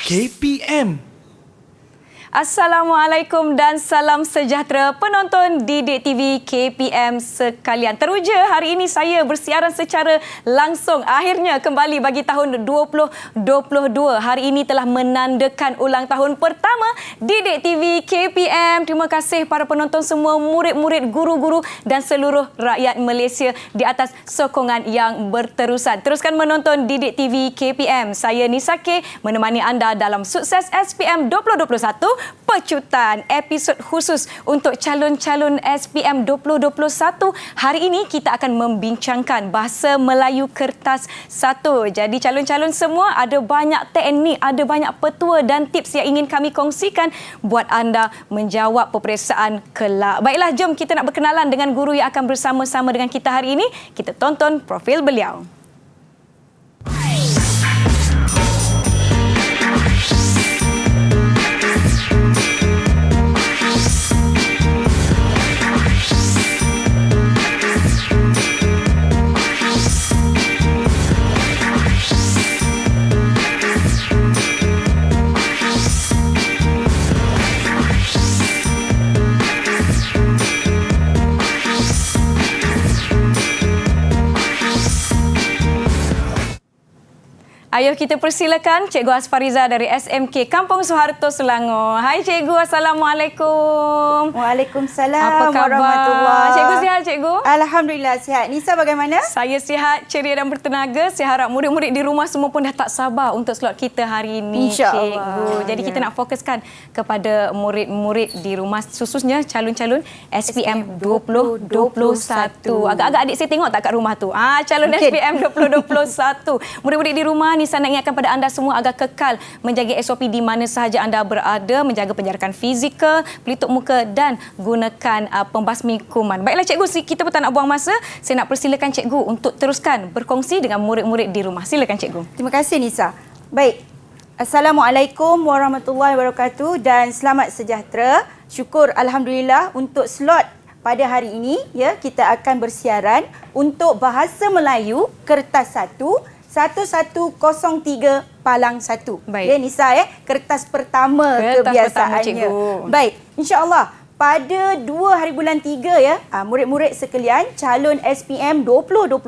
KPM. Assalamualaikum dan salam sejahtera penonton Didik TV KPM sekalian. Teruja hari ini saya bersiaran secara langsung. Akhirnya kembali bagi tahun 2022. Hari ini telah menandakan ulang tahun pertama Didik TV KPM. Terima kasih para penonton semua, murid-murid, guru-guru dan seluruh rakyat Malaysia di atas sokongan yang berterusan. Teruskan menonton Didik TV KPM. Saya Nisa K menemani anda dalam Sukses SPM 2021. Pecutan episod khusus untuk calon-calon SPM 2021. Hari ini kita akan membincangkan bahasa Melayu kertas 1. Jadi calon-calon semua ada banyak teknik, ada banyak petua dan tips yang ingin kami kongsikan buat anda menjawab peperiksaan kelak. Baiklah, jom kita nak berkenalan dengan guru yang akan bersama-sama dengan kita hari ini. Kita tonton profil beliau. Ayuh kita persilakan Cikgu Asfariza dari SMK Kampung Soeharto, Selangor. Hai Cikgu, Assalamualaikum. Waalaikumsalam. Apa khabar? Cikgu sihat, Cikgu? Alhamdulillah sihat. Nisa bagaimana? Saya sihat, ceria dan bertenaga. Saya harap murid-murid di rumah semua pun dah tak sabar untuk slot kita hari ini, Cikgu. Jadi kita nak fokuskan kepada murid-murid di rumah, khususnya calon-calon SPM 2021. Agak-agak adik saya tengok tak kat rumah tu? Calon SPM 2021. Murid-murid di rumah, Nisa nak ingatkan pada anda semua agar kekal menjaga SOP di mana sahaja anda berada, menjaga penjarakan fizikal, pelitup muka dan gunakan pembasmi kuman. Baiklah Cikgu, kita pun tak nak buang masa. Saya nak persilakan Cikgu untuk teruskan berkongsi dengan murid-murid di rumah. Silakan Cikgu. Terima kasih Nisa. Baik. Assalamualaikum warahmatullahi wabarakatuh dan selamat sejahtera. Syukur Alhamdulillah untuk slot pada hari ini ya, kita akan bersiaran untuk bahasa Melayu kertas 1 1103 Palang 1. Baik. Ya Nisa kertas pertama kebiasaannya. Baik, insya-Allah pada 2 hari bulan 3 ya, murid-murid sekalian calon SPM 2021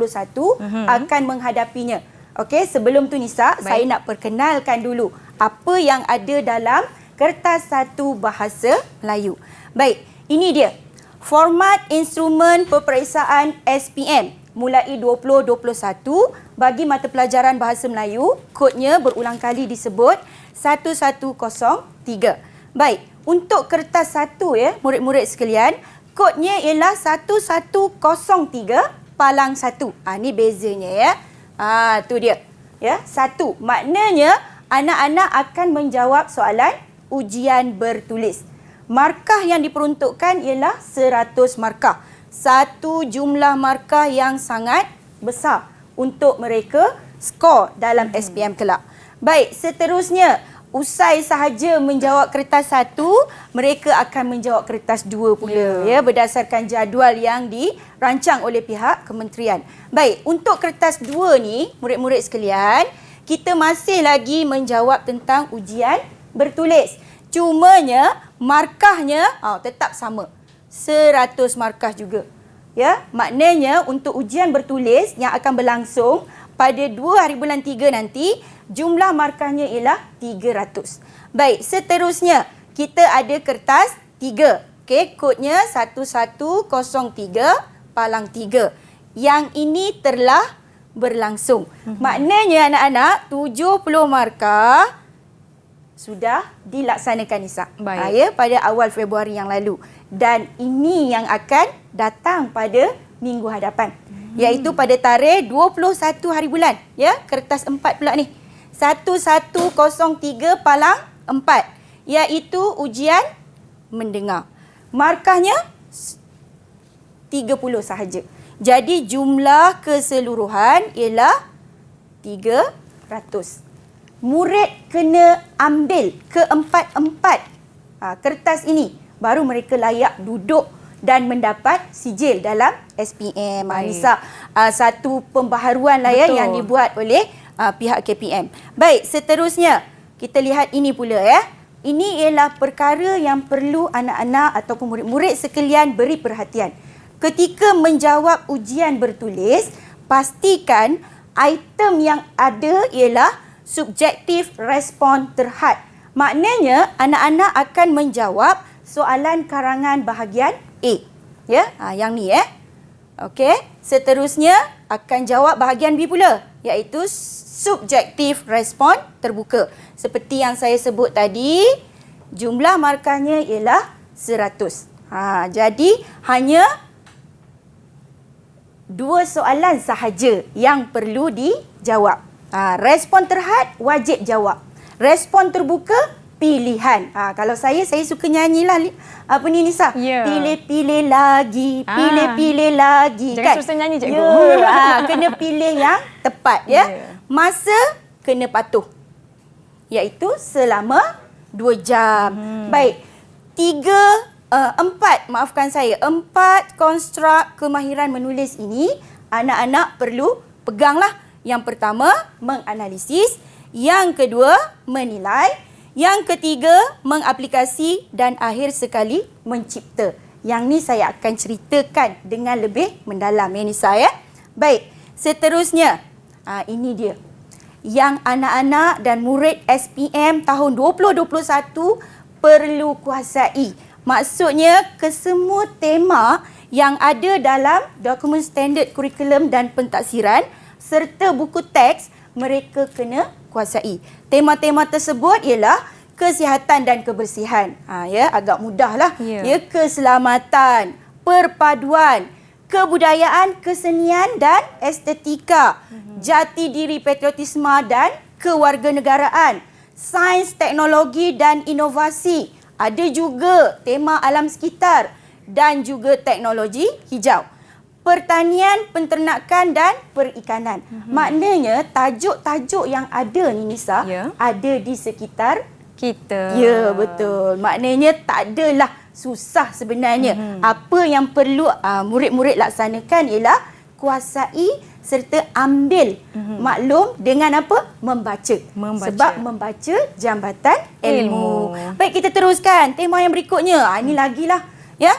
akan menghadapinya. Okey, sebelum tu Nisa, saya nak perkenalkan dulu apa yang ada dalam kertas 1 bahasa Melayu. Baik, ini dia. Format instrumen peperiksaan SPM mulai 2021 bagi mata pelajaran bahasa Melayu, kodnya berulang kali disebut 1103. Baik, untuk kertas 1 ya, murid-murid sekalian, kodnya ialah 1103 Palang 1. Ni bezanya ya. Tu dia. Ya, 1. Maknanya anak-anak akan menjawab soalan ujian bertulis. Markah yang diperuntukkan ialah 100 markah. Satu jumlah markah yang sangat besar untuk mereka skor dalam SPM kelak. Baik, seterusnya, usai sahaja menjawab kertas 1, mereka akan menjawab kertas 2 pula ya, berdasarkan jadual yang dirancang oleh pihak kementerian. Baik, untuk kertas 2 ni, murid-murid sekalian, kita masih lagi menjawab tentang ujian bertulis. Cumanya markahnya tetap sama. 100 markah juga. Ya, maknanya untuk ujian bertulis yang akan berlangsung pada 2 hari bulan 3 nanti, jumlah markahnya ialah 300. Baik, seterusnya kita ada kertas 3. Okey, kodnya 1103 Palang 3. Yang ini telah berlangsung. Maknanya anak-anak 70 markah sudah dilaksanakan Nisa. Ya, pada awal Februari yang lalu. Dan ini yang akan datang pada minggu hadapan. Iaitu pada tarikh 21 hari bulan. Ya, kertas 4 pula ni. 1103 Palang 4. Iaitu ujian mendengar. Markahnya 30 sahaja. Jadi jumlah keseluruhan ialah 300. Murid kena ambil keempat-empat kertas ini. Baru mereka layak duduk dan mendapat sijil dalam SPM. Nisa, satu pembaharuan lah ya yang dibuat oleh pihak KPM. Baik, seterusnya kita lihat ini pula ya. Ini ialah perkara yang perlu anak-anak ataupun murid-murid sekalian beri perhatian. Ketika menjawab ujian bertulis, pastikan item yang ada ialah subjektif respon terhad. Maknanya anak-anak akan menjawab soalan karangan bahagian A. Ya, yang ni Okey, seterusnya akan jawab bahagian B pula, iaitu subjektif respon terbuka. Seperti yang saya sebut tadi, jumlah markahnya ialah 100. Jadi hanya 2 soalan sahaja yang perlu dijawab. Respon terhad wajib jawab. Respon terbuka pilihan. Kalau saya suka nyanyilah apa ni Nisa? Yeah. Pilih-pilih lagi, pilih-pilih lagi. Jangan susah nyanyi cikgu. Kena pilih yang tepat ya. Masa kena patuh. Iaitu selama 2 jam. Baik. 4 konstruk kemahiran menulis ini anak-anak perlu peganglah. Yang pertama, menganalisis. Yang kedua, menilai. Yang ketiga, mengaplikasi. Dan akhir sekali, mencipta. Yang ni saya akan ceritakan dengan lebih mendalam ya Nisa ya. Baik, seterusnya. Ini dia. Yang anak-anak dan murid SPM tahun 2021 perlu kuasai. Maksudnya, kesemua tema yang ada dalam dokumen standard kurikulum dan pentaksiran serta buku teks mereka kena kuasai. Tema-tema tersebut ialah kesihatan dan kebersihan. Agak mudahlah. Ya, keselamatan, perpaduan, kebudayaan, kesenian dan estetika, jati diri patriotisme dan kewarganegaraan, sains, teknologi dan inovasi. Ada juga tema alam sekitar dan juga teknologi hijau. Pertanian, penternakan dan perikanan. Maknanya tajuk-tajuk yang ada ni Nisa ada di sekitar kita. Ya, betul. Maknanya tak adalah susah sebenarnya. Apa yang perlu murid-murid laksanakan ialah kuasai serta ambil maklum dengan apa? Membaca. Sebab membaca jambatan ilmu. Baik, kita teruskan tema yang berikutnya. Ini lagilah ya.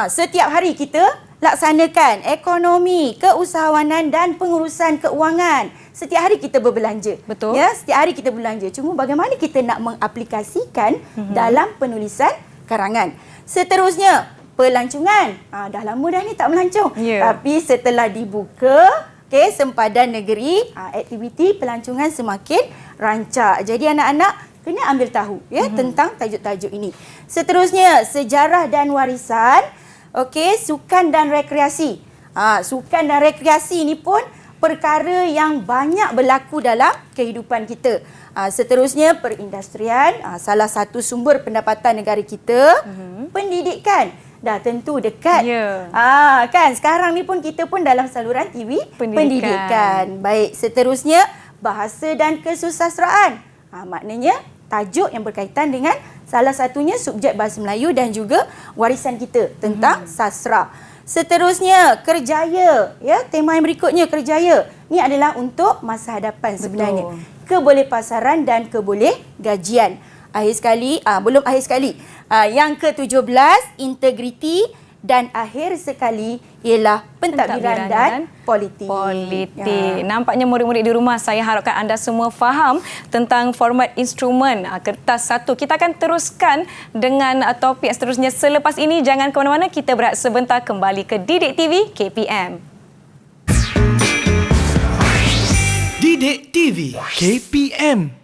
Setiap hari kita laksanakan ekonomi, keusahawanan dan pengurusan keuangan. Setiap hari kita berbelanja. Betul. Ya, setiap hari kita belanja. Cuma bagaimana kita nak mengaplikasikan dalam penulisan karangan. Seterusnya, pelancongan. Dah lama dah ni tak melancong. Tapi setelah dibuka sempadan negeri, aktiviti pelancongan semakin rancak. Jadi anak-anak kena ambil tahu tentang tajuk-tajuk ini. Seterusnya, sejarah dan warisan. Sukan dan rekreasi. Sukan dan rekreasi ini pun perkara yang banyak berlaku dalam kehidupan kita. Seterusnya, perindustrian. Salah satu sumber pendapatan negara kita. Pendidikan. Dah tentu dekat. Kan sekarang ni pun kita pun dalam saluran TV pendidikan. Baik, seterusnya bahasa dan kesusasteraan. Maknanya tajuk yang berkaitan dengan salah satunya subjek bahasa Melayu dan juga warisan kita tentang sastra. Seterusnya, kerjaya. Ya, tema yang berikutnya, kerjaya. Ini adalah untuk masa hadapan sebenarnya. Kebolehpasaran dan kebolehgajian. Akhir sekali, belum akhir sekali. Yang ke-17, integriti. Dan akhir sekali ialah pentadbiran dan politik. Nampaknya murid-murid di rumah, saya harapkan anda semua faham tentang format instrumen kertas satu. Kita akan teruskan dengan topik seterusnya selepas ini. Jangan ke mana-mana, kita berehat sebentar kembali ke Didik TV KPM. Didik TV KPM.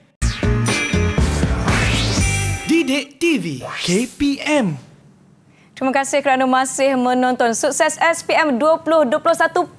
Didik TV KPM. Terima kasih kerana masih menonton. Sukses SPM 2021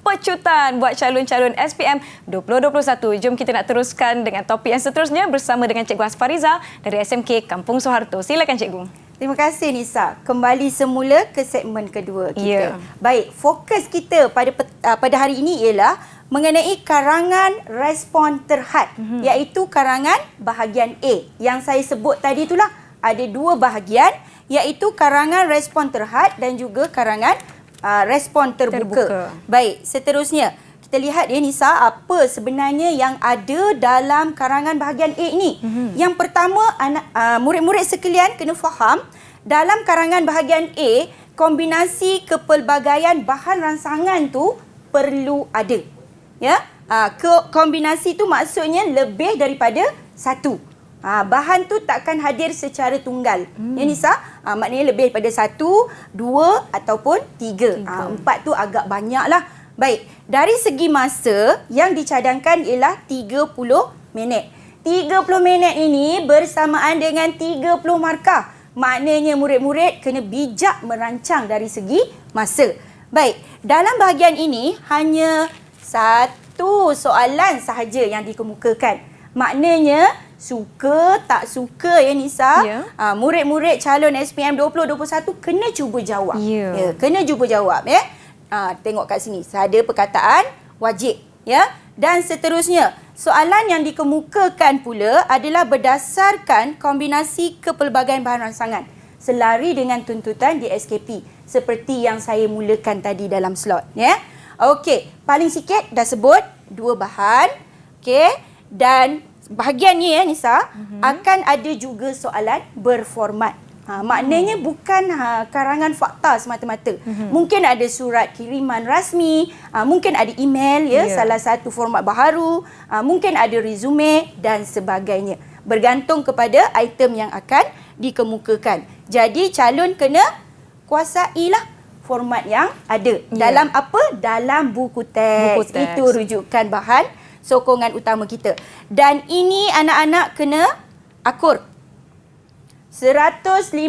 pecutan buat calon-calon SPM 2021. Jom kita nak teruskan dengan topik yang seterusnya bersama dengan Cikgu Hasfariza dari SMK Kampung Soeharto. Silakan Cikgu. Terima kasih Nisa. Kembali semula ke segmen kedua kita. Baik, fokus kita pada hari ini ialah mengenai karangan respon terhad, iaitu karangan bahagian A. Yang saya sebut tadi itulah ada 2 bahagian, iaitu karangan respon terhad dan juga karangan respon terbuka. Baik, seterusnya kita lihat ya Nisa, apa sebenarnya yang ada dalam karangan bahagian A ini. Yang pertama, murid-murid sekalian kena faham, dalam karangan bahagian A, kombinasi kepelbagaian bahan rangsangan tu perlu ada. Ya, kombinasi tu maksudnya lebih daripada satu. Bahan tu takkan hadir secara tunggal. Ya Nisa, maknanya lebih daripada 1, 2 ataupun 3. 4 tu agak banyak lah. Baik, dari segi masa yang dicadangkan ialah 30 minit. 30 minit ini bersamaan dengan 30 markah. Maknanya murid-murid kena bijak merancang dari segi masa. Baik, dalam bahagian ini hanya satu soalan sahaja yang dikemukakan. Maknanya suka tak suka ya Nisa, murid-murid calon SPM 2021 kena cuba jawab. Kena cuba jawab ya. Tengok kat sini, ada perkataan wajib ya. Dan seterusnya, soalan yang dikemukakan pula adalah berdasarkan kombinasi kepelbagaian bahan rangsangan selari dengan tuntutan di SKP seperti yang saya mulakan tadi dalam slot ya. Okey, paling sikit dah sebut 2 bahan. Okey, dan bahagian ni ya Nisa, akan ada juga soalan berformat. Maknanya bukan karangan fakta semata-mata. Mungkin ada surat kiriman rasmi, mungkin ada email ya, salah satu format baharu, mungkin ada resume dan sebagainya. Bergantung kepada item yang akan dikemukakan. Jadi calon kena kuasailah format yang ada. Dalam apa? Dalam buku teks. Itu rujukan bahan sokongan utama kita. Dan ini anak-anak kena akur. 150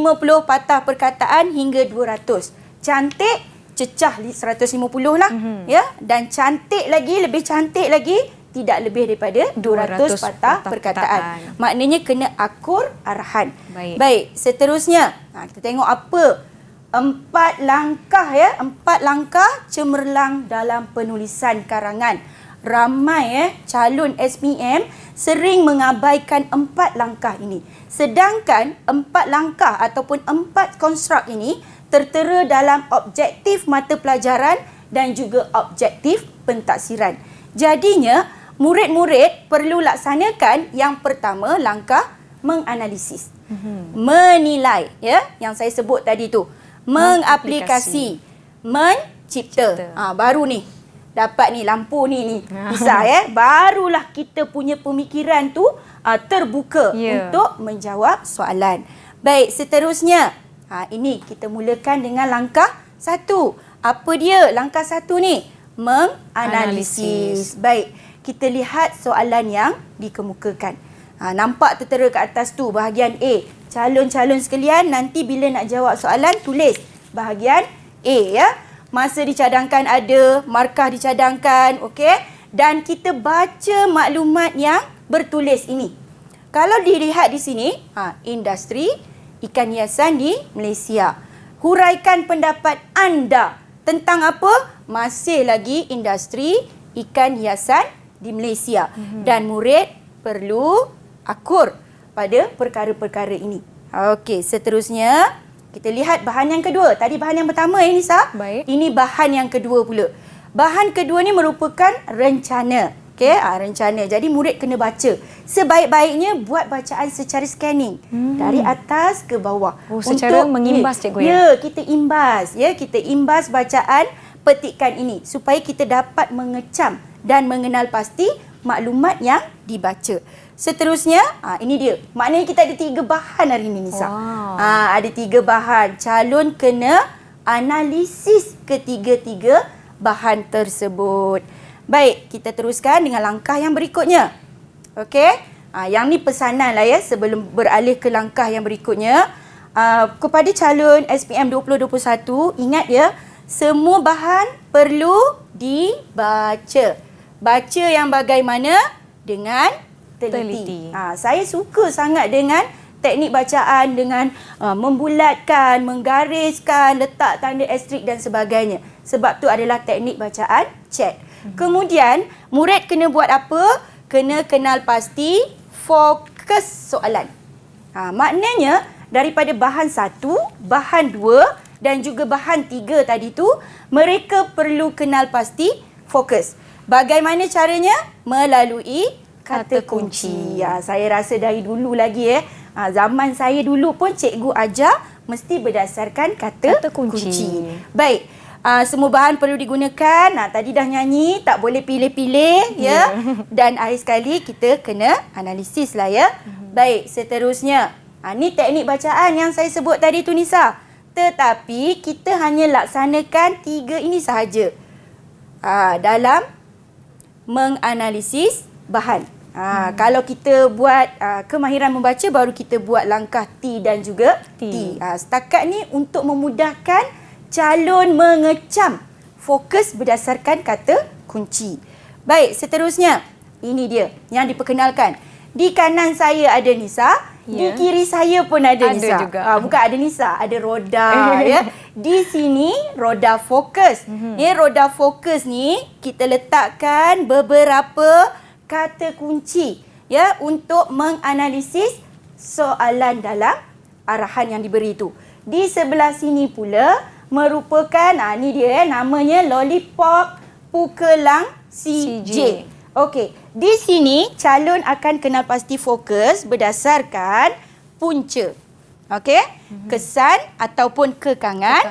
patah perkataan hingga 200. Cantik, cecah 150 lah. Ya, dan cantik lagi, lebih cantik lagi, tidak lebih daripada 200 patah perkataan. Maknanya kena akur arahan. Baik, seterusnya kita tengok apa 4 langkah ya, 4 langkah cemerlang dalam penulisan karangan. Ramai calon SPM sering mengabaikan 4 langkah ini. Sedangkan 4 langkah ataupun 4 konstruk ini tertera dalam objektif mata pelajaran dan juga objektif pentaksiran. Jadinya, murid-murid perlu laksanakan yang pertama, langkah menganalisis. Menilai ya, yang saya sebut tadi tu. Mengaplikasi, mencipta. Baru ni. Dapat ni lampu ni bisa ya, barulah kita punya pemikiran tu terbuka untuk menjawab soalan. Baik, seterusnya ini kita mulakan dengan langkah 1. Apa dia langkah 1 ni? Menganalisis. Baik, kita lihat soalan yang dikemukakan. Nampak tertera kat atas tu bahagian A. Calon-calon sekalian, nanti bila nak jawab soalan tulis bahagian A ya. Masa dicadangkan ada, markah dicadangkan, okey? Dan kita baca maklumat yang bertulis ini. Kalau dilihat di sini, industri ikan hiasan di Malaysia. Huraikan pendapat anda tentang apa? Masih lagi industri ikan hiasan di Malaysia. Dan murid perlu akur pada perkara-perkara ini. Okey, seterusnya kita lihat bahan yang kedua. Tadi bahan yang pertama ya Nisa. Baik. Ini bahan yang kedua pula. Bahan kedua ni merupakan rencana. Okey, rencana. Jadi murid kena baca. Sebaik-baiknya buat bacaan secara scanning. Dari atas ke bawah. Secara mengimbas cikgu ya. Ya, kita imbas. Ya, kita imbas bacaan petikan ini supaya kita dapat mengecam dan mengenal pasti maklumat yang dibaca. Seterusnya, ini dia. Maknanya kita ada 3 bahan hari ini, Nisa. Ada 3 bahan. Calon kena analisis ketiga-tiga bahan tersebut. Baik, kita teruskan dengan langkah yang berikutnya. Okey? Yang ni pesanan lah ya sebelum beralih ke langkah yang berikutnya. Kepada calon SPM 2021, ingat ya, semua bahan perlu dibaca. Baca yang bagaimana? Dengan teliti. Saya suka sangat dengan teknik bacaan, dengan membulatkan, menggariskan, letak tanda astrik dan sebagainya. Sebab tu adalah teknik bacaan chat. Kemudian, murid kena buat apa? Kena kenal pasti fokus soalan. Maknanya, daripada bahan 1, bahan 2 dan juga bahan 3 tadi tu, mereka perlu kenal pasti fokus. Bagaimana caranya? Melalui kata kunci. Saya rasa dari dulu lagi zaman saya dulu pun cikgu ajar mesti berdasarkan kata kunci. Baik. Semua bahan perlu digunakan. Tadi dah nyanyi, tak boleh pilih-pilih ya. Dan akhir sekali kita kena analisis lah ya. Baik, seterusnya. Ni teknik bacaan yang saya sebut tadi tu Nisa. Tetapi kita hanya laksanakan 3 ini sahaja. Dalam menganalisis bahan. Kalau kita buat kemahiran membaca, baru kita buat langkah T dan juga T. Setakat ni untuk memudahkan calon mengecam fokus berdasarkan kata kunci. Baik, seterusnya. Ini dia yang diperkenalkan. Di kanan saya ada Nisa, di kiri saya pun ada Nisa. Juga. Bukan ada Nisa, ada roda ya. Di sini roda fokus. Roda fokus ni kita letakkan beberapa kata kunci ya untuk menganalisis soalan dalam arahan yang diberi itu. Di sebelah sini pula merupakan ni dia namanya Lollipop Pukelang CJ. Okey, di sini calon akan kenal pasti fokus berdasarkan punca. Okey, kesan ataupun kekangan.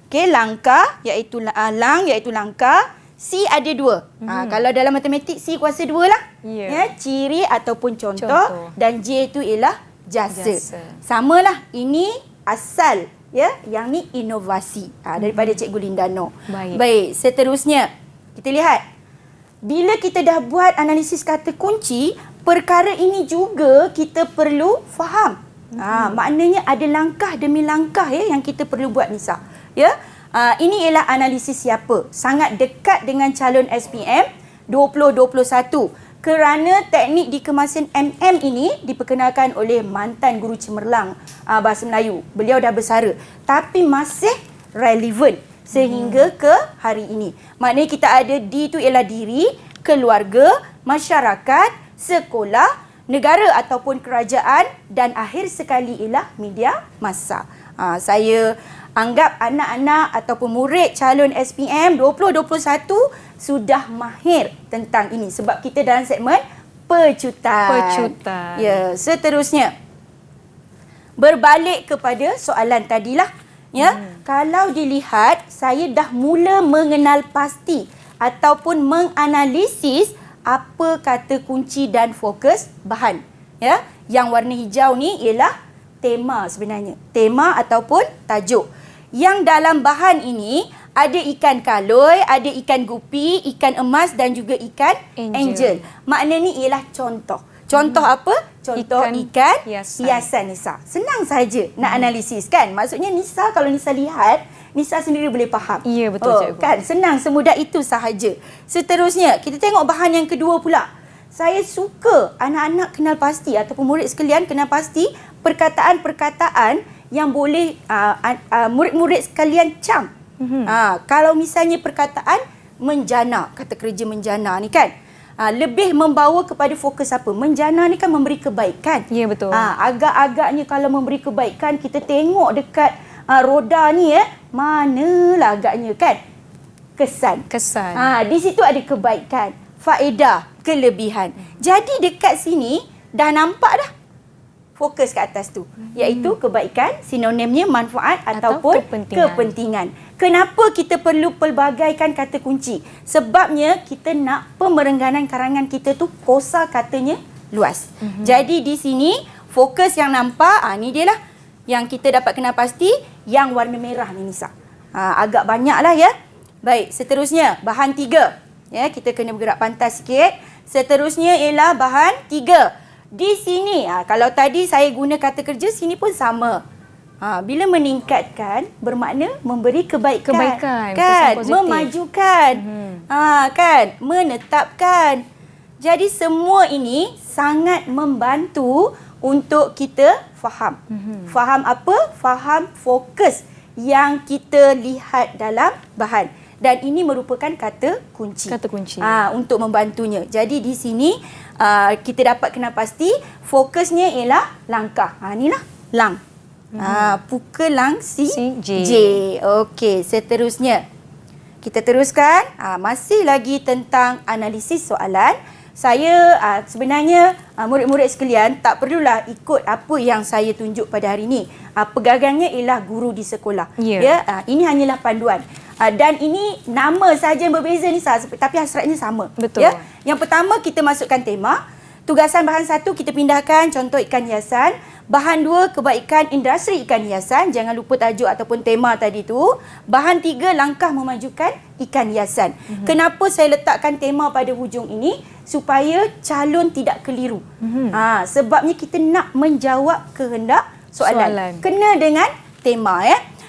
Okey, langkah iaitu lang iaitu langkah. C ada 2. Kalau dalam matematik C kuasa 2 lah. Ya, ciri ataupun contoh. Dan J itu ialah jasa. Samalah, ini asal ya, yang ni inovasi daripada Cikgu Lindano. Baik, seterusnya kita lihat. Bila kita dah buat analisis kata kunci, perkara ini juga kita perlu faham. Maknanya ada langkah demi langkah yang kita perlu buat Nisa. Ya. Ini ialah analisis siapa? Sangat dekat dengan calon SPM 2021. Kerana teknik dikemasan MM ini diperkenalkan oleh mantan guru cemerlang bahasa Melayu. Beliau dah bersara tapi masih relevan sehingga ke hari ini. Maknanya kita ada D itu ialah diri, keluarga, masyarakat, sekolah, negara ataupun kerajaan dan akhir sekali ialah media massa. Saya anggap anak-anak ataupun murid calon SPM 2021 sudah mahir tentang ini sebab kita dalam segmen pecutan. Ya, seterusnya. Berbalik kepada soalan tadilah. Ya, kalau dilihat saya dah mula mengenal pasti ataupun menganalisis apa kata kunci dan fokus bahan. Ya, yang warna hijau ni ialah tema sebenarnya. Tema ataupun tajuk. Yang dalam bahan ini ada ikan kaloi, ada ikan gupi, ikan emas dan juga ikan angel. Maknanya ialah contoh. Contoh apa? Contoh ikan hiasan Nisa. Senang saja nak analisis kan? Maksudnya Nisa, kalau Nisa lihat, Nisa sendiri boleh faham. Ya, betul cikgu. Kan? Senang, semudah itu sahaja. Seterusnya, kita tengok bahan yang kedua pula. Saya suka anak-anak kenal pasti ataupun murid sekalian kenal pasti perkataan-perkataan yang boleh murid-murid sekalian cam. Kalau misalnya perkataan menjana, kata kerja menjana ni kan. Lebih membawa kepada fokus apa? Menjana ni kan memberi kebaikan. Ya, betul. Agak-agaknya kalau memberi kebaikan, kita tengok dekat roda ni manalah agaknya kan? Kesan. Di situ ada kebaikan, faedah, kelebihan. Jadi dekat sini dah nampak dah fokus ke atas tu, iaitu kebaikan, sinonimnya manfaat ataupun kepentingan. Kenapa kita perlu pelbagaikan kata kunci? Sebabnya kita nak pemerengganan karangan kita tu kosa katanya luas. Jadi di sini fokus yang nampak, ni dia lah yang kita dapat kenal pasti, yang warna merah ni Nisa. Agak banyak lah ya. Baik, seterusnya bahan 3. Ya, kita kena bergerak pantas sikit. Seterusnya ialah bahan 3. Di sini, kalau tadi saya guna kata kerja, sini pun sama. Bila meningkatkan, bermakna memberi kebaikan kan? Memajukan, kan? Menetapkan. Jadi semua ini sangat membantu untuk kita faham. Faham apa? Faham fokus yang kita lihat dalam bahan. Dan ini merupakan kata kunci. Untuk membantunya. Jadi di sini kita dapat kenal pasti fokusnya ialah langkah. Inilah lang. Pukelang si J. Okey, seterusnya. kita teruskan. Masih lagi tentang analisis soalan. Saya sebenarnya murid-murid sekalian tak perlulah ikut apa yang saya tunjuk pada hari ini. Pegangannya ialah guru di sekolah. Ini hanyalah panduan. Dan ini nama sahaja yang berbeza ni tapi hasratnya sama. Betul. Yang pertama kita masukkan tema. Tugasan bahan 1 kita pindahkan contoh ikan hiasan. Bahan 2 kebaikan industri ikan hiasan. Jangan lupa tajuk ataupun tema tadi tu. Bahan 3 langkah memajukan ikan hiasan. Kenapa saya letakkan tema pada hujung ini? Supaya calon tidak keliru. Sebabnya kita nak menjawab kehendak soalan. Kena dengan tema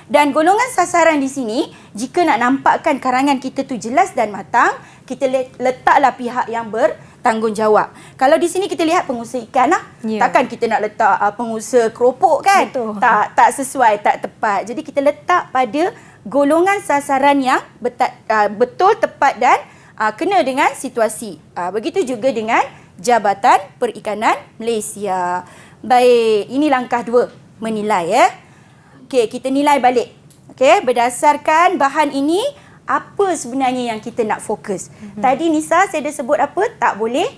Dan golongan sasaran di sini, jika nak nampakkan karangan kita tu jelas dan matang, kita letaklah pihak yang bertanggungjawab. Kalau di sini kita lihat pengusaha ikan lah. Takkan kita nak letak pengusaha keropok kan? Betul. Tak sesuai, tak tepat. Jadi kita letak pada golongan sasaran yang betul, tepat dan kena dengan situasi. Begitu juga dengan Jabatan Perikanan Malaysia. Baik, ini langkah 2, menilai Okey, kita nilai balik. Okey, berdasarkan bahan ini, apa sebenarnya yang kita nak fokus? Tadi Nisa saya dah sebut apa? Tak boleh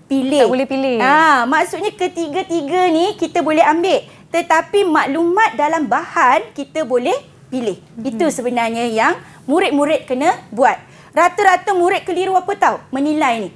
pilih. Tak boleh pilih. Maksudnya ketiga-tiga ni kita boleh ambil. Tetapi maklumat dalam bahan kita boleh pilih. Itu sebenarnya yang murid-murid kena buat. Rata-rata murid keliru apa tahu? Menilai ni.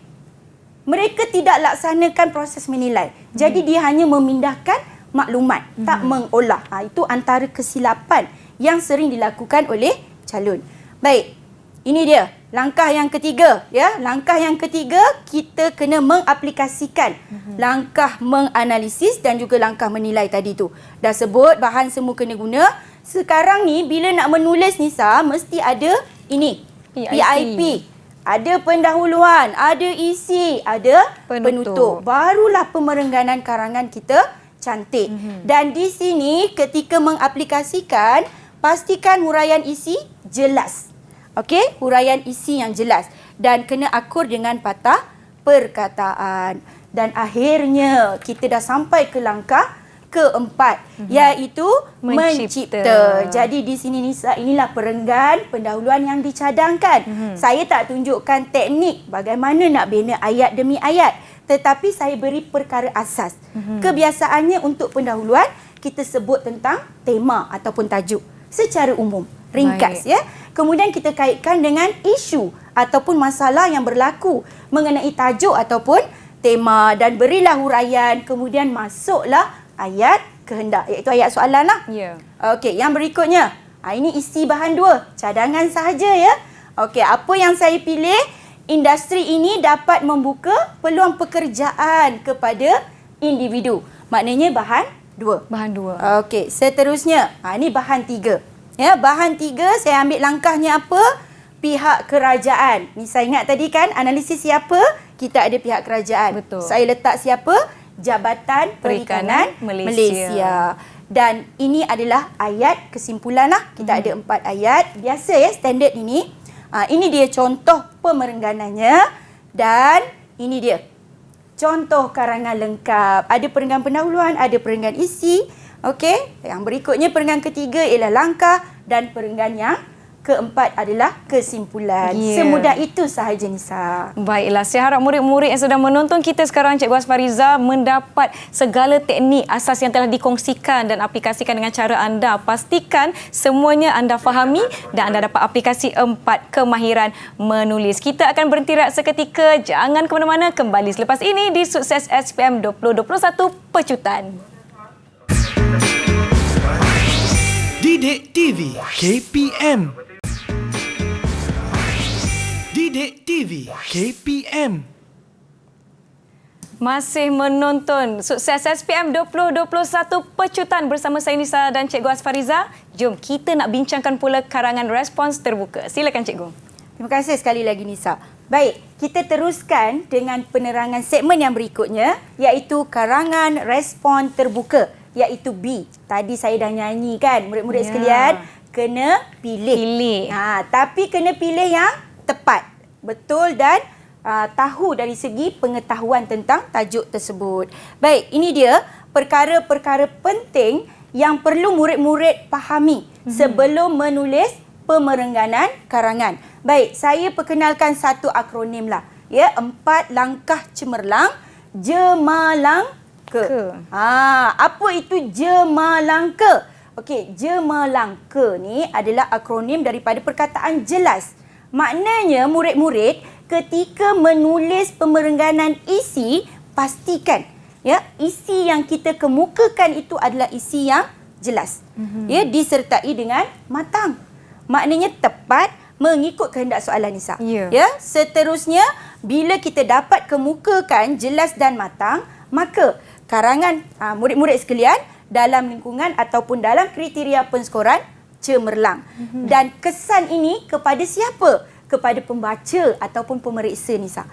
Mereka tidak laksanakan proses menilai. Jadi dia hanya memindahkan maklumat, tak mengolah. Itu antara kesilapan yang sering dilakukan oleh calon. Baik, ini dia langkah yang ketiga. Langkah yang ketiga, kita kena mengaplikasikan langkah menganalisis dan juga langkah menilai tadi tu. Dah sebut bahan semua kena guna. Sekarang ni bila nak menulis Nisa, mesti ada ini, PIP. Ada pendahuluan, ada isi, ada penutup. Barulah pemerengganan karangan kita cantik. Dan di sini ketika mengaplikasikan, pastikan huraian isi jelas. Okey, huraian isi yang jelas dan kena akur dengan patah perkataan. Dan akhirnya kita dah sampai ke langkah keempat, iaitu mencipta. Jadi di sini Nisa, inilah perenggan pendahuluan yang dicadangkan. Saya tak tunjukkan teknik bagaimana nak bina ayat demi ayat, tetapi saya beri perkara asas. Kebiasaannya untuk pendahuluan kita sebut tentang tema ataupun tajuk secara umum, ringkas. Kemudian kita kaitkan dengan isu ataupun masalah yang berlaku mengenai tajuk ataupun tema dan berilah huraian. Kemudian masuklah ayat kehendak, iaitu ayat soalan lah. Okey, yang berikutnya, ini isi bahan 2, cadangan sahaja Okey, apa yang saya pilih? Industri ini dapat membuka peluang pekerjaan kepada individu. Maknanya bahan 2. Bahan 2. Okey, seterusnya, ini bahan 3. Bahan 3 saya ambil langkahnya apa? Pihak kerajaan. Ni saya ingat tadi kan analisis siapa? Kita ada pihak kerajaan. Betul. Saya letak siapa? Jabatan Perikanan Malaysia. Dan ini adalah ayat kesimpulan lah. Kita ada 4 ayat. Biasa standard ini. Ini dia contoh pemerengganannya. Dan ini dia contoh karangan lengkap. Ada perenggan pendahuluan, ada perenggan isi. Okey. Yang berikutnya perenggan ketiga ialah langkah dan perenggan yang keempat adalah kesimpulan. Semudah itu sahaja Nisa. Baiklah, saya harap murid-murid yang sedang menonton kita sekarang, Cikgu Asfariza, mendapat segala teknik asas yang telah dikongsikan dan aplikasikan dengan cara anda. Pastikan semuanya anda fahami dan anda dapat aplikasi 4 kemahiran menulis. Kita akan berhenti rehat seketika. Jangan ke mana-mana. Kembali selepas ini di Sukses SPM 2021 Pecutan. Didik TV KPM. Didik TV KPM. Masih menonton Sukses SPM 2021 Pecutan bersama saya Nisa dan Cikgu Asfariza. Jom kita nak bincangkan pula karangan respons terbuka. Silakan Cikgu. Terima kasih sekali lagi Nisa. Baik, kita teruskan dengan penerangan segmen yang berikutnya, iaitu karangan respon terbuka, iaitu B. Tadi saya dah nyanyi kan, murid-murid sekalian, kena pilih. Tapi kena pilih yang tepat, betul dan tahu dari segi pengetahuan tentang tajuk tersebut. Baik, ini dia perkara-perkara penting yang perlu murid-murid fahami sebelum menulis pemerengganan karangan. Baik, saya perkenalkan satu akronim lah. Ya, 4 langkah cemerlang Jemalangka. Apa itu Jemalangka? Okey, Jemalangka ni adalah akronim daripada perkataan jelas. Maknanya murid-murid ketika menulis pemerengganan isi, pastikan ya isi yang kita kemukakan itu adalah isi yang jelas. Ya, disertai dengan matang. Maknanya tepat mengikut kehendak soalan Nisa. Ya, seterusnya bila kita dapat kemukakan jelas dan matang, maka karangan murid-murid sekalian dalam lingkungan ataupun dalam kriteria penskoran cemerlang. Dan kesan ini kepada siapa? Kepada pembaca ataupun pemeriksa Nisa.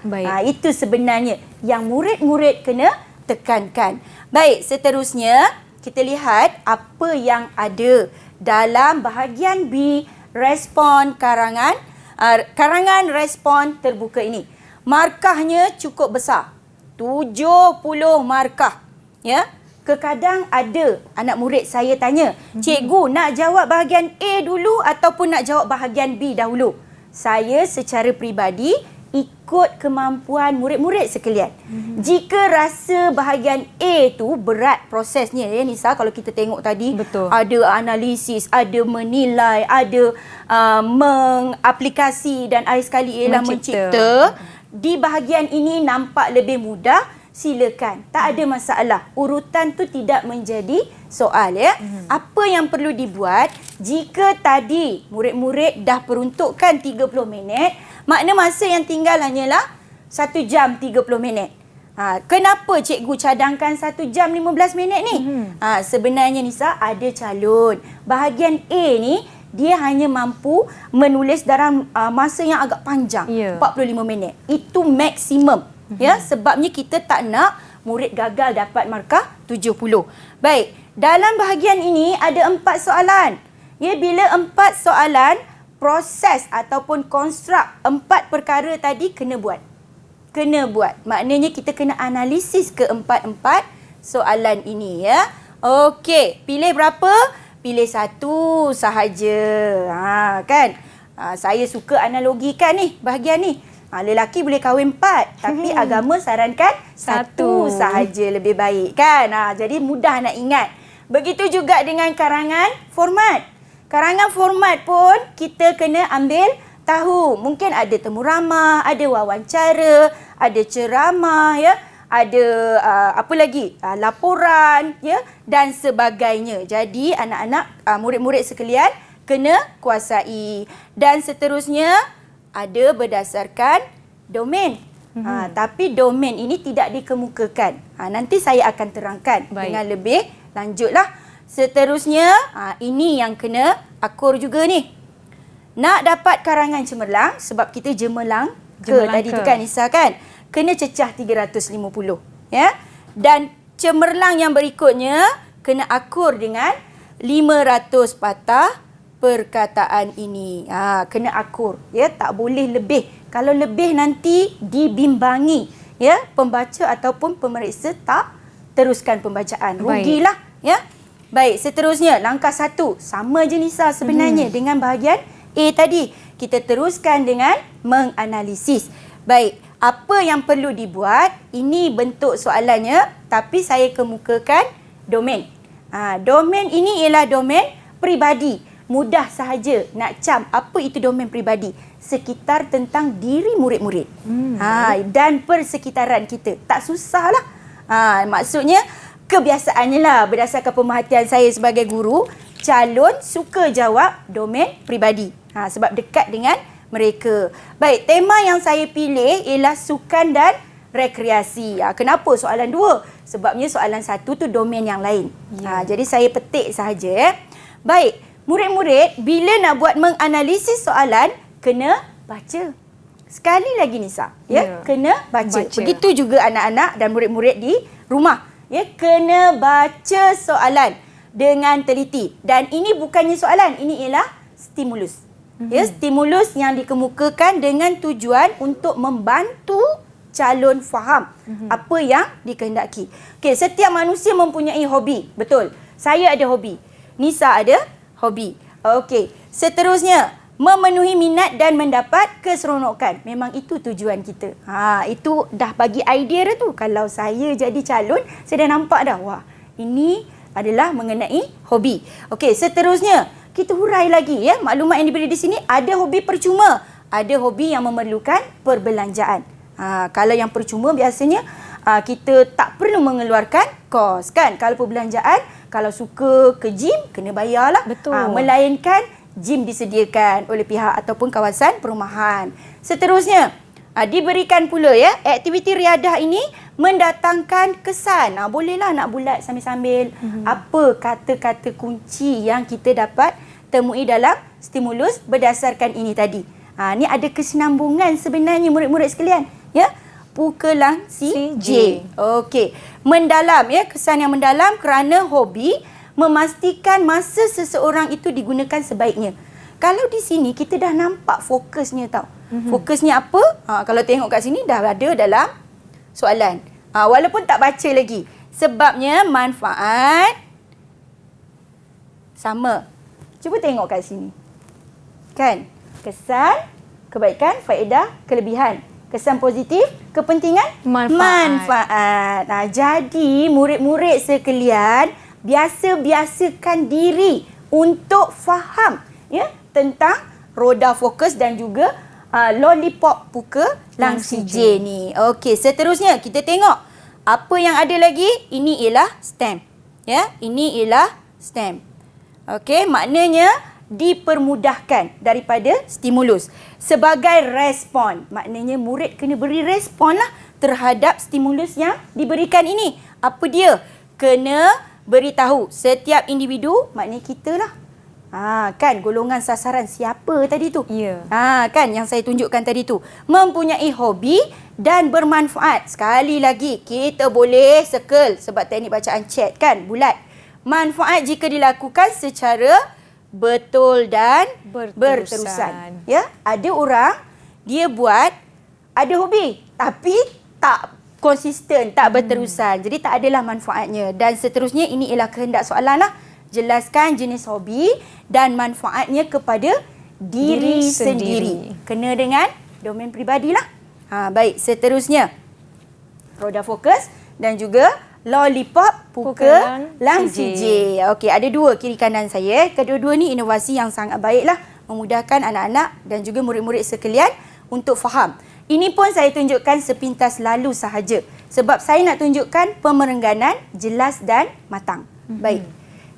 Itu sebenarnya yang murid-murid kena tekankan. Baik, seterusnya kita lihat apa yang ada dalam bahagian B, respon karangan. Karangan respon terbuka ini. Markahnya cukup besar. 70 markah. Ya. Kadang ada anak murid saya tanya, cikgu nak jawab bahagian A dulu ataupun nak jawab bahagian B dahulu? Saya secara peribadi ikut kemampuan murid-murid sekalian. Jika rasa bahagian A tu berat prosesnya ya Nisa, kalau kita tengok tadi, ada analisis, ada menilai, ada mengaplikasi dan akhir sekali ialah mencipta. Di bahagian ini nampak lebih mudah, silakan. Tak ada masalah. Urutan tu tidak menjadi soal ya. Apa yang perlu dibuat jika tadi murid-murid dah peruntukkan 30 minit, makna masa yang tinggal hanyalah 1 jam 30 minit. Kenapa cikgu cadangkan 1 jam 15 minit ni? Sebenarnya Nisa, ada calon. Bahagian A ni dia hanya mampu menulis dalam masa yang agak panjang, 45 minit. Itu maksimum. Ya, sebabnya kita tak nak murid gagal dapat markah 70. Baik, dalam bahagian ini ada 4 soalan. Ya, bila 4 soalan, proses ataupun konstruk 4 perkara tadi kena buat. Kena buat. Maknanya kita kena analisis keempat-empat soalan ini ya. Okey, pilih berapa? Pilih 1 sahaja. Kan? Saya suka analogikan ni, bahagian ni. Lelaki boleh kahwin 4, tapi agama sarankan 1 sahaja lebih baik kan. Jadi mudah nak ingat. Begitu juga dengan karangan format. Karangan format pun kita kena ambil tahu. Mungkin ada temu ramah, ada wawancara, ada ceramah ya, ada apa lagi? Laporan ya dan sebagainya. Jadi anak-anak murid-murid sekalian kena kuasai. Dan seterusnya ada berdasarkan domain. Tapi domain ini tidak dikemukakan. Nanti saya akan terangkan dengan lebih lanjutlah. Seterusnya, ini yang kena akur juga ni. Nak dapat karangan cemerlang, sebab kita Jemalangka tadi tu kan Nisa kan, kena cecah 350. Ya? Dan cemerlang yang berikutnya kena akur dengan 500 patah perkataan ini. Kena akur ya, tak boleh lebih. Kalau lebih nanti dibimbangi ya, pembaca ataupun pemeriksa tak teruskan pembacaan, rugilah ya. Baik, seterusnya langkah 1 sama je Nisa sebenarnya dengan bahagian A tadi. Kita teruskan dengan menganalisis. Baik, apa yang perlu dibuat? Ini bentuk soalannya, tapi saya kemukakan domain. Domain ini ialah domain peribadi. Mudah sahaja nak cam apa itu domain peribadi. Sekitar tentang diri murid-murid. Dan persekitaran kita. Tak susahlah. Maksudnya kebiasaannya lah, berdasarkan pemerhatian saya sebagai guru, calon suka jawab domain peribadi. Sebab dekat dengan mereka. Baik, tema yang saya pilih ialah sukan dan rekreasi. Kenapa soalan 2? Sebabnya soalan 1 tu domain yang lain. Jadi saya petik sahaja. Baik. Murid-murid, bila nak buat menganalisis soalan, kena baca. Sekali lagi Nisa, ya, kena baca. Begitu juga anak-anak dan murid-murid di rumah. Ya, kena baca soalan dengan teliti. Dan ini bukannya soalan, ini ialah stimulus. Ya, stimulus yang dikemukakan dengan tujuan untuk membantu calon faham apa yang dikehendaki. Okey, setiap manusia mempunyai hobi. Betul. Saya ada hobi. Nisa ada hobi. Okey, seterusnya memenuhi minat dan mendapat keseronokan. Memang itu tujuan kita. Itu dah bagi idea dah tu. Kalau saya jadi calon, saya dah nampak dah. Wah, ini adalah mengenai hobi. Okey, seterusnya kita hurai lagi ya. Maklumat yang diberi di sini, ada hobi percuma, ada hobi yang memerlukan perbelanjaan. Kalau yang percuma biasanya kita tak perlu mengeluarkan kos kan. Kalau perbelanjaan, kalau suka ke gym kena bayarlah. Betul. Melainkan gym disediakan oleh pihak ataupun kawasan perumahan. Seterusnya, diberikan pula ya, aktiviti riadah ini mendatangkan kesan. Bolehlah nak bulat sambil-sambil. Apa kata-kata kunci yang kita dapat temui dalam stimulus berdasarkan ini tadi. Ni ada kesinambungan sebenarnya murid-murid sekalian. Ya, Pukelang si J. Okey. Mendalam ya, kesan yang mendalam kerana hobi memastikan masa seseorang itu digunakan sebaiknya. Kalau di sini kita dah nampak fokusnya tau. Fokusnya apa? Kalau tengok kat sini dah ada dalam soalan. Walaupun tak baca lagi. Sebabnya manfaat sama. Cuba tengok kat sini. Kan? Kesan, kebaikan, faedah, kelebihan. Kesan positif, kepentingan, manfaat. Jadi murid-murid sekalian, biasa-biasakan diri untuk faham ya tentang roda fokus dan juga lollipop Pukelang si J ni. Okey, seterusnya kita tengok apa yang ada lagi. Ini ialah stem. Ya, ini ialah stem. Okey, maknanya dipermudahkan daripada stimulus sebagai respon. Maknanya murid kena beri respon lah terhadap stimulus yang diberikan ini. Apa dia? Kena beritahu setiap individu, maknanya kita lah. Kan golongan sasaran siapa tadi tu? Ya. Kan yang saya tunjukkan tadi tu. Mempunyai hobi dan bermanfaat. Sekali lagi, kita boleh circle sebab teknik bacaan chat kan, bulat. Manfaat jika dilakukan secara betul dan berterusan. Ya, ada orang dia buat ada hobi tapi tak konsisten, tak berterusan. Jadi tak adalah manfaatnya. Dan seterusnya, ini ialah kehendak soalan lah. Jelaskan jenis hobi dan manfaatnya kepada diri sendiri. Kena dengan domain peribadilah. Baik, seterusnya roda fokus dan juga lollipop Pukelang si J. Okey, ada dua kiri kanan saya. Kedua-dua ni inovasi yang sangat baiklah, memudahkan anak-anak dan juga murid-murid sekalian untuk faham. Ini pun saya tunjukkan sepintas lalu sahaja sebab saya nak tunjukkan pemerengganan jelas dan matang. Baik.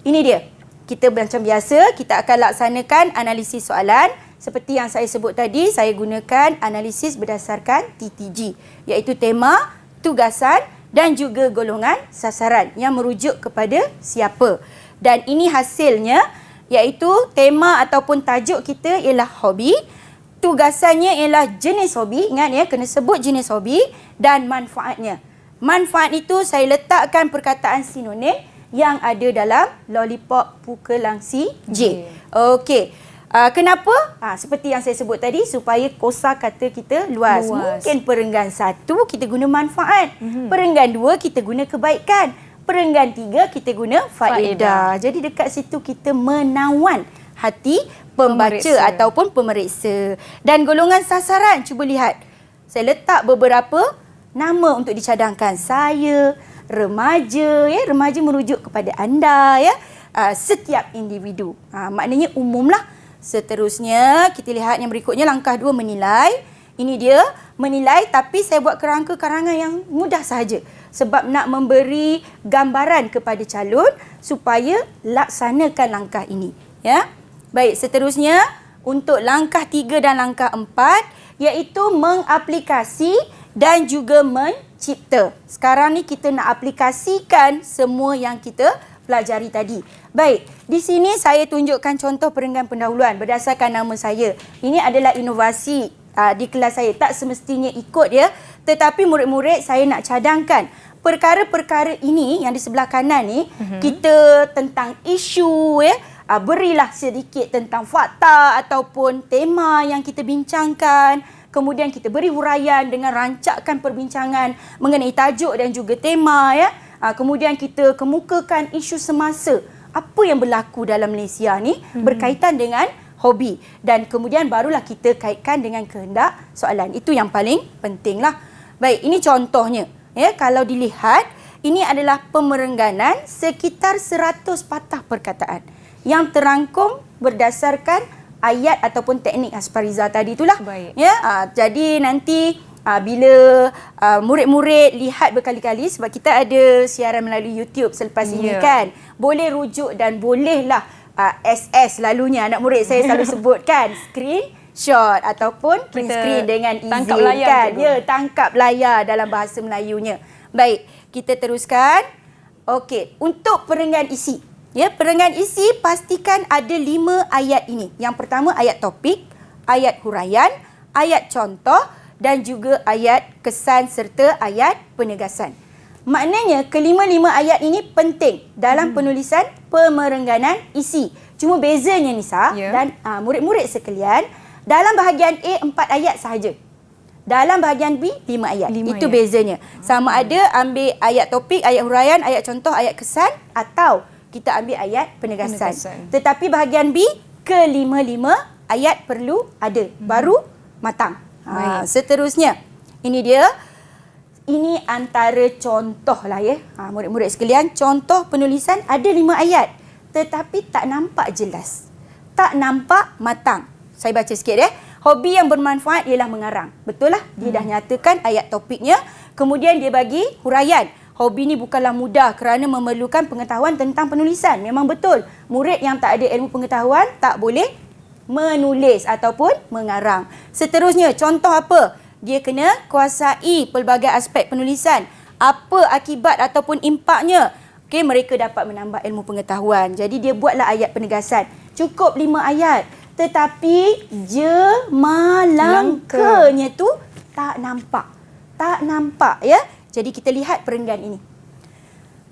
Ini dia. Kita macam biasa, kita akan laksanakan analisis soalan. Seperti yang saya sebut tadi, saya gunakan analisis berdasarkan TTG, iaitu tema, tugasan dan juga golongan sasaran yang merujuk kepada siapa. Dan ini hasilnya, iaitu tema ataupun tajuk kita ialah hobi, tugasannya ialah jenis hobi, ingat ya, kena sebut jenis hobi, dan manfaatnya. Manfaat itu saya letakkan perkataan sinonim yang ada dalam lollipop Pukelang si J. Okey. Kenapa? Seperti yang saya sebut tadi, supaya kosakata kita luas. Mungkin perenggan 1 kita guna manfaat. Perenggan 2 kita guna kebaikan. Perenggan 3 kita guna faedah. Jadi dekat situ kita menawan hati pembaca ataupun pemeriksa. Dan golongan sasaran, cuba lihat. Saya letak beberapa nama untuk dicadangkan. Saya, remaja, ya, remaja merujuk kepada anda, ya. Setiap individu. Maknanya umumlah. Seterusnya, kita lihat yang berikutnya, langkah 2 menilai. Ini dia, menilai, tapi saya buat kerangka karangan yang mudah sahaja. Sebab nak memberi gambaran kepada calon supaya laksanakan langkah ini. Ya. Baik, seterusnya, untuk langkah 3 dan langkah 4, iaitu mengaplikasi dan juga mencipta. Sekarang ni kita nak aplikasikan semua yang kita pelajari tadi. Baik, di sini saya tunjukkan contoh perenggan pendahuluan berdasarkan nama saya. Ini adalah inovasi di kelas saya. Tak semestinya ikut ya. Tetapi murid-murid saya nak cadangkan perkara-perkara ini yang di sebelah kanan ni, kita tentang isu ya. Berilah sedikit tentang fakta ataupun tema yang kita bincangkan. Kemudian kita beri huraian dengan rancakkan perbincangan mengenai tajuk dan juga tema ya. Kemudian kita kemukakan isu semasa. Apa yang berlaku dalam Malaysia ni berkaitan dengan hobi. Dan kemudian barulah kita kaitkan dengan kehendak soalan. Itu yang paling penting lah. Baik, ini contohnya. Ya, kalau dilihat, ini adalah pemerengganan sekitar 100 patah perkataan yang terangkum berdasarkan ayat ataupun teknik Aspariza tadi itulah. Baik. Ya, jadi nanti bila murid-murid lihat berkali-kali, sebab kita ada siaran melalui YouTube selepas ini kan, boleh rujuk dan bolehlah SS lalunya anak murid saya selalu sebutkan screenshot ataupun print screen dengan izin tangkap layar kan. tu. Ya, tangkap layar dalam bahasa Melayunya. Baik, kita teruskan. Okey, untuk perenggan isi. Ya, perenggan isi pastikan ada 5 ayat ini. Yang pertama ayat topik, ayat huraian, ayat contoh dan juga ayat kesan serta ayat penegasan. Maknanya kelima-lima ayat ini penting dalam penulisan pemerengganan isi. Cuma bezanya Nisa dan murid-murid sekalian, dalam bahagian A 4 ayat sahaja. Dalam bahagian B 5 ayat. Itu bezanya. Sama ada ambil ayat topik, ayat huraian, ayat contoh, ayat kesan atau kita ambil ayat penegasan. Tetapi bahagian B kelima-lima ayat perlu ada. Baru matang. Seterusnya, ini dia. Ini antara contoh lah ya. Murid-murid sekalian, contoh penulisan ada 5 ayat. Tetapi tak nampak jelas. Tak nampak matang. Saya baca sikit ya. Hobi yang bermanfaat ialah mengarang. Betul lah. Dia dah nyatakan ayat topiknya. Kemudian dia bagi huraian. Hobi ni bukanlah mudah kerana memerlukan pengetahuan tentang penulisan. Memang betul. Murid yang tak ada ilmu pengetahuan tak boleh menulis ataupun mengarang. Seterusnya, contoh apa? Dia kena kuasai pelbagai aspek penulisan. Apa akibat ataupun impaknya? Okey, mereka dapat menambah ilmu pengetahuan. Jadi dia buatlah ayat penegasan. Cukup 5 ayat. Tetapi jemalangkanya tu tak nampak. Tak nampak ya. Jadi kita lihat perenggan ini.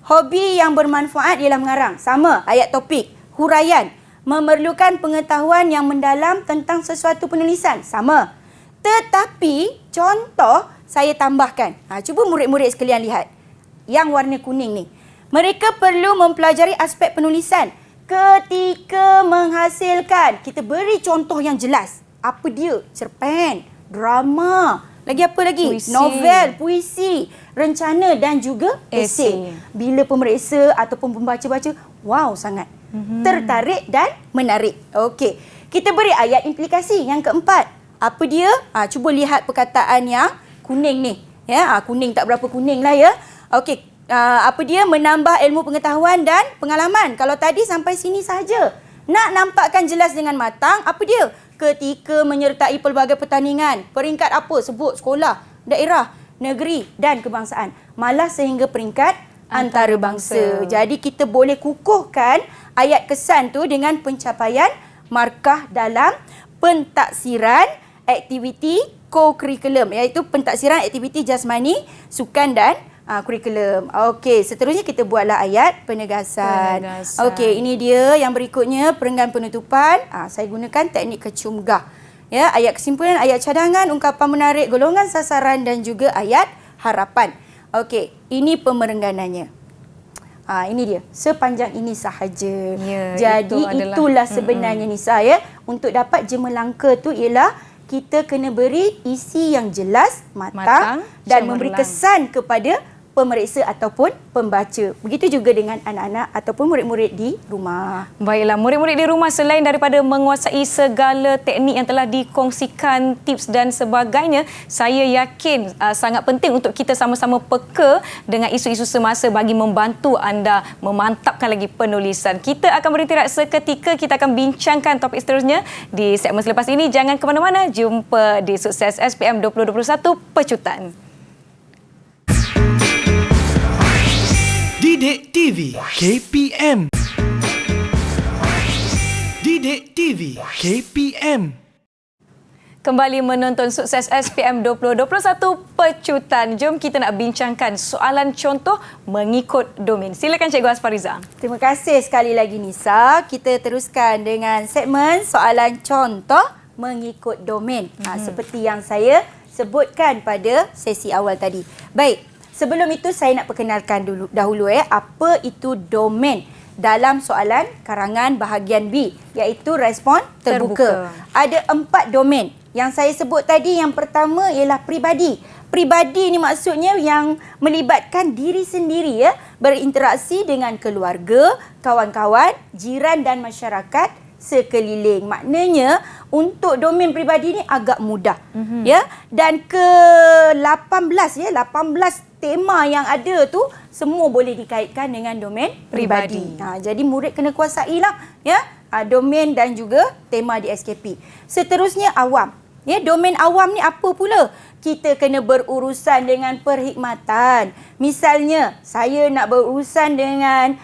Hobi yang bermanfaat ialah mengarang. Sama, ayat topik. Huraian. Memerlukan pengetahuan yang mendalam tentang sesuatu penulisan. Sama. Tetapi contoh saya tambahkan. Cuba murid-murid sekalian lihat. Yang warna kuning ni. Mereka perlu mempelajari aspek penulisan ketika menghasilkan. Kita beri contoh yang jelas. Apa dia? Cerpen, drama, lagi apa lagi? Puisi. Novel, puisi, rencana dan juga esei. Bila pemeriksa ataupun pembaca-baca, wow sangat. Tertarik dan menarik. Okey. Kita beri ayat implikasi yang keempat. Apa dia? Cuba lihat perkataan yang kuning ni. Ya, kuning tak berapa kuning lah ya. Okey. Apa dia? Menambah ilmu pengetahuan dan pengalaman. Kalau tadi sampai sini saja. Nak nampakkan jelas dengan matang, apa dia? Ketika menyertai pelbagai pertandingan. Peringkat apa? Sebut sekolah, daerah, negeri dan kebangsaan. Malah sehingga peringkat antarabangsa. Jadi kita boleh kukuhkan ayat kesan tu dengan pencapaian markah dalam pentaksiran aktiviti co-curriculum, iaitu pentaksiran aktiviti jasmani, sukan dan kurikulum. Okey, seterusnya kita buatlah ayat penegasan. Okey, ini dia yang berikutnya, perenggan penutupan. Saya gunakan teknik kecumgah. Ya, ayat kesimpulan, ayat cadangan, ungkapan menarik, golongan sasaran dan juga ayat harapan. Okey, ini pemerengganannya. Ini dia, sepanjang ini sahaja. Jadi itulah sebenarnya Nisa ya. Untuk dapat jemalangka tu ialah kita kena beri isi yang jelas, matang dan memberi kesan kepada pemeriksa ataupun pembaca. Begitu juga dengan anak-anak ataupun murid-murid di rumah. Baiklah, murid-murid di rumah selain daripada menguasai segala teknik yang telah dikongsikan, tips dan sebagainya, saya yakin sangat penting untuk kita sama-sama peka dengan isu-isu semasa bagi membantu anda memantapkan lagi penulisan. Kita akan berhenti seketika, kita akan bincangkan topik seterusnya di segmen selepas ini. Jangan ke mana-mana, jumpa di Sukses SPM 2021 Pecutan. Didik TV KPM. Didik TV KPM. Kembali menonton Sukses SPM 2021 Pecutan. Jom kita nak bincangkan soalan contoh mengikut domain. Silakan Cikgu Aspariza. Terima kasih sekali lagi Nisa. Kita teruskan dengan segmen soalan contoh mengikut domain. Seperti yang saya sebutkan pada sesi awal tadi. Baik. Sebelum itu saya nak perkenalkan dahulu apa itu domain. dalam soalan karangan bahagian B, iaitu respon terbuka. Ada 4 domain. Yang saya sebut tadi, yang pertama ialah peribadi. Peribadi ni maksudnya yang melibatkan diri sendiri, ya, berinteraksi dengan keluarga, kawan-kawan, jiran dan masyarakat sekeliling. Maknanya untuk domain peribadi ni agak mudah, ya. Dan ke-18, ya, 18 tema yang ada tu semua boleh dikaitkan dengan domain peribadi. Jadi murid kena kuasailah, ya, domain dan juga tema di SKP. Seterusnya awam. Ya, domain awam ni apa pula? Kita kena berurusan dengan perkhidmatan. Misalnya, saya nak berurusan dengan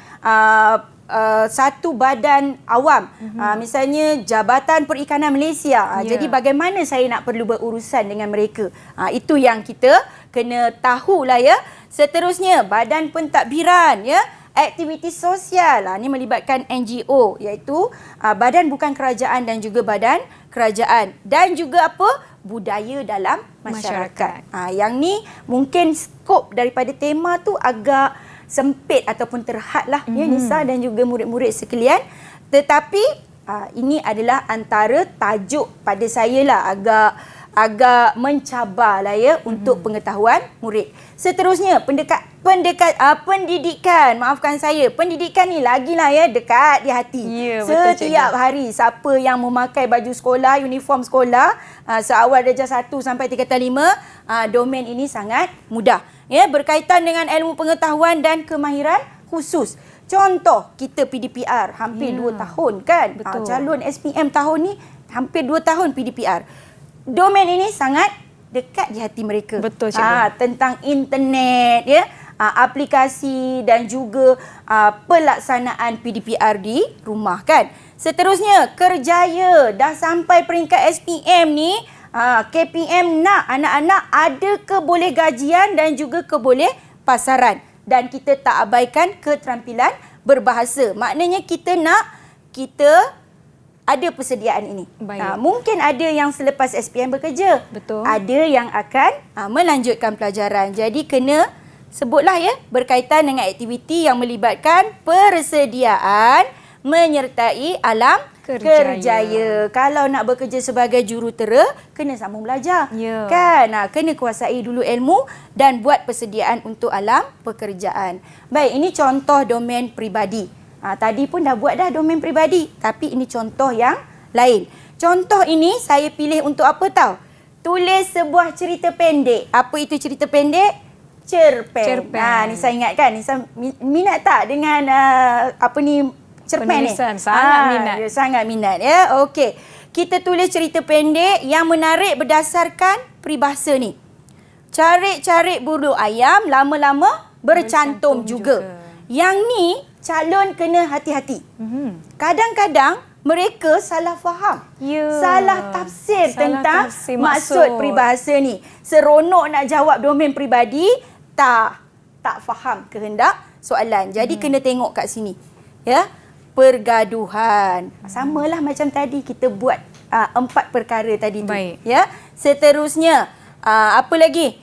satu badan awam. Misalnya Jabatan Perikanan Malaysia. Jadi bagaimana saya nak perlu berurusan dengan mereka? Itu yang kita kena tahulah, ya. Seterusnya badan pentadbiran, ya. Aktiviti sosial. Ini melibatkan NGO, iaitu badan bukan kerajaan dan juga badan kerajaan. Dan juga apa? Budaya dalam masyarakat. Yang ni mungkin skop daripada tema tu agak sempit ataupun terhadlah, ya, Nisa dan juga murid-murid sekalian. Tetapi ini adalah antara tajuk pada saya lah, agak mencabarlah, ya, untuk pengetahuan murid. Seterusnya pendidikan. Maafkan saya, pendidikan ni lagilah, ya, dekat di hati. Setiap hari siapa yang memakai baju sekolah, uniform sekolah, seawal darjah 1 sampai tingkatan 5, domain ini sangat mudah, ya, berkaitan dengan ilmu pengetahuan dan kemahiran khusus. Contoh, kita PDPR hampir 2 tahun kan. Calon SPM tahun ni hampir 2 tahun PDPR. Domain ini sangat dekat di hati mereka. Betul, Cikgu. Tentang internet, ya, aplikasi dan juga pelaksanaan PDPR di rumah kan. Seterusnya, kerjaya. Dah sampai peringkat SPM ni, KPM nak anak-anak ada keboleh gajian dan juga keboleh pasaran. Dan kita tak abaikan keterampilan berbahasa. Maknanya kita ada persediaan ini. Mungkin ada yang selepas SPM bekerja. Betul. Ada yang akan melanjutkan pelajaran. Jadi kena sebutlah, ya, berkaitan dengan aktiviti yang melibatkan persediaan menyertai alam kerjaya. Kalau nak bekerja sebagai jurutera, kena sambung belajar. Kan? Kena kuasai dulu ilmu dan buat persediaan untuk alam pekerjaan. Baik, ini contoh domain peribadi. Tadi pun dah buat dah domain peribadi. Tapi ini contoh yang lain. Contoh ini saya pilih untuk apa tahu? Tulis sebuah cerita pendek. Apa itu cerita pendek? Cerpen. Nisa ingat kan? Nisa minat tak dengan cerpen ni? Sangat minat. Sangat minat, ya. Okey. Kita tulis cerita pendek yang menarik berdasarkan peribahasa ni. Carik-carik bulu ayam, lama-lama bercantum juga. Yang ni calon kena hati-hati. Kadang-kadang mereka salah faham. Salah tafsir tentang maksud peribahasa ni. Seronok nak jawab domain peribadi, tak faham kehendak soalan. Jadi kena tengok kat sini. Ya, pergaduhan. Samalah macam tadi kita buat 4 perkara tadi tu. Ya. Seterusnya, apa lagi?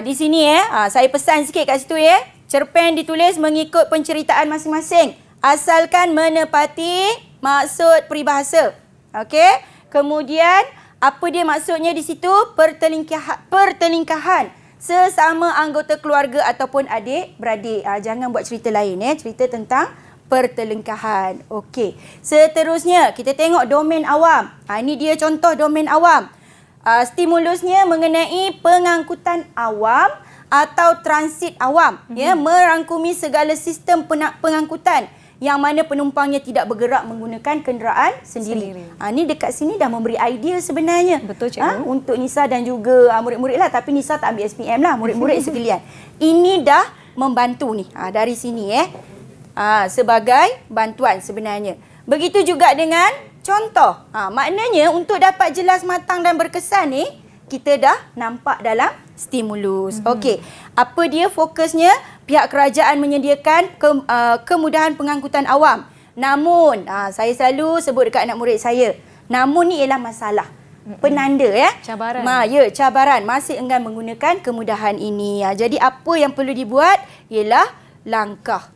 Di sini saya pesan sikit kat situ, ya. Cerpen ditulis mengikut penceritaan masing-masing. Asalkan menepati maksud peribahasa. Okey? Kemudian, apa dia maksudnya di situ? Pertelingkahan sesama anggota keluarga ataupun adik-beradik. Jangan buat cerita lain, ya. Cerita tentang pertelingkahan. Okey. Seterusnya, kita tengok domain awam. Ini dia contoh domain awam. Stimulusnya mengenai pengangkutan awam atau transit awam, ya, merangkumi segala sistem pengangkutan yang mana penumpangnya tidak bergerak menggunakan kenderaan sendiri. Ni dekat sini dah memberi idea sebenarnya. Betul, Cikgu. Untuk Nisa dan juga murid-murid lah, tapi Nisa tak ambil SPM lah, murid-murid sekalian. Ini dah membantu ni dari sini, sebagai bantuan sebenarnya. Begitu juga dengan contoh. Maknanya untuk dapat jelas, matang dan berkesan ni, kita dah nampak dalam stimulus. Okey. Apa dia fokusnya? Pihak kerajaan menyediakan kemudahan pengangkutan awam. Namun, saya selalu sebut dekat anak murid saya, namun ni ialah masalah. Penanda, ya. Cabaran. Cabaran. Masih enggan menggunakan kemudahan ini. Jadi apa yang perlu dibuat ialah langkah.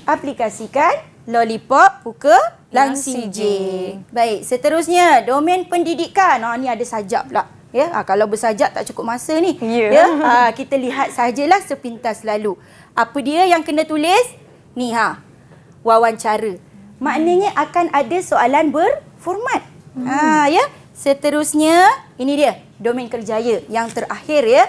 aplikasikan Lollipop buka Langsing J. Baik, seterusnya domain pendidikan. Ni ada sajak pula. Ya, kalau bersajak tak cukup masa ni. Ya. Kita lihat sajalah sepintas lalu. Apa dia yang kena tulis? Ni wawancara. Maknanya akan ada soalan berformat. Ya. Seterusnya ini dia domain kerjaya yang terakhir ya.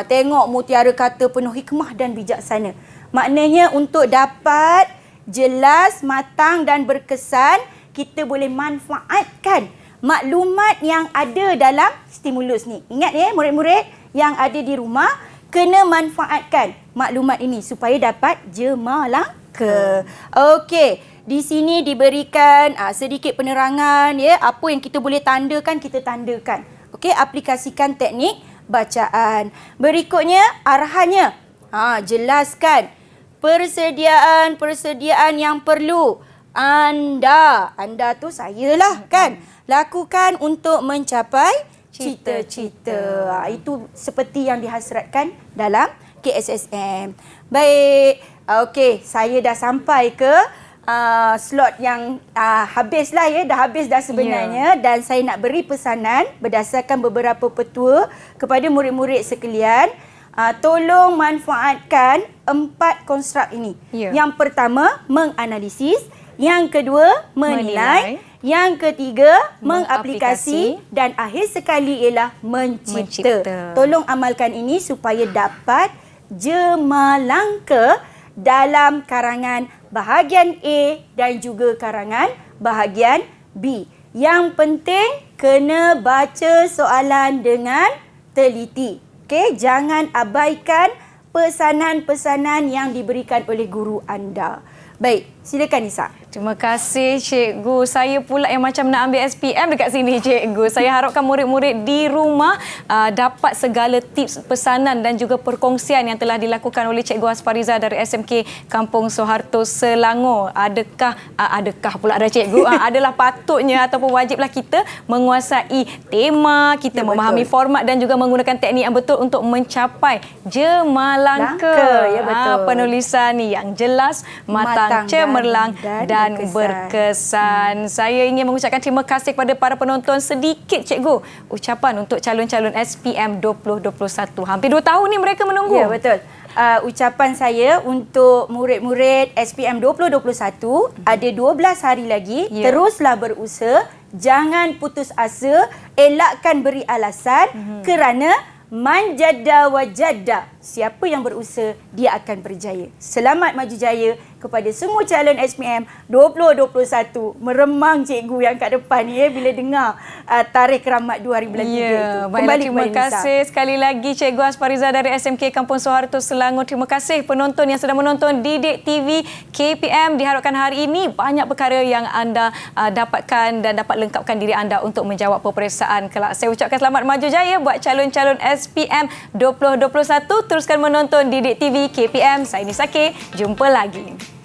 Tengok mutiara kata penuh hikmah dan bijaksana. Maknanya untuk dapat jelas, matang dan berkesan, kita boleh manfaatkan maklumat yang ada dalam stimulus ni. Ingat ya murid-murid yang ada di rumah, kena manfaatkan maklumat ini supaya dapat jemalangka. Okey, di sini diberikan sedikit penerangan ya, apa yang kita boleh tandakan, kita tandakan. Okey, aplikasikan teknik bacaan. Berikutnya arahannya. Jelaskan persediaan yang perlu. Anda tu saya lah kan. Lakukan untuk mencapai cita-cita. Itu seperti yang dihasratkan dalam KSSM. Baik. Okey, saya dah sampai ke slot yang habislah ya. Dah habis dah sebenarnya. Dan saya nak beri pesanan berdasarkan beberapa petua kepada murid-murid sekalian. Tolong manfaatkan 4 konstruk ini. Yang pertama, menganalisis. Yang kedua, menilai. Yang ketiga, mengaplikasi. Dan akhir sekali ialah mencipta. Tolong amalkan ini supaya dapat jemalangka dalam karangan bahagian A dan juga karangan bahagian B. Yang penting, kena baca soalan dengan teliti. Okey, jangan abaikan pesanan-pesanan yang diberikan oleh guru anda. Baik, silakan Nisa. Terima kasih cikgu. Saya pula yang macam nak ambil SPM dekat sini cikgu. Saya harapkan murid-murid di rumah dapat segala tips, pesanan dan juga perkongsian yang telah dilakukan oleh Cikgu Hasfariza dari SMK Kampung Soeharto Selangor. Adakah pula ada cikgu? Adalah patutnya ataupun wajiblah kita menguasai tema, kita memahami format dan juga menggunakan teknik yang betul untuk mencapai jemalangka. Ya, betul. Penulisan yang jelas, matang, cemerlang dan berkesan. Saya ingin mengucapkan terima kasih kepada para penonton. Sedikit cikgu, ucapan untuk calon-calon SPM 2021. Hampir 2 tahun ni mereka menunggu. Ya, betul. Ucapan saya untuk murid-murid SPM 2021, ada 12 hari lagi. Teruslah berusaha, jangan putus asa, elakkan beri alasan kerana manjada wajada. Siapa yang berusaha, dia akan berjaya. Selamat maju jaya kepada semua calon SPM 2021. Meremang cikgu yang kat depan ni bila dengar tarikh keramat 2 hari bulan 3 itu. Baiklah, terima kasih sekali lagi Cikgu Hasfariza dari SMK Kampung Soeharto Selangor. Terima kasih penonton yang sedang menonton Didik TV KPM. Diharapkan hari ini banyak perkara yang anda dapatkan dan dapat lengkapkan diri anda untuk menjawab peperiksaan kelak. Saya ucapkan selamat maju jaya buat calon-calon SPM 2021. Teruskan menonton Didik TV KPM. Saya Nisa K. Jumpa lagi.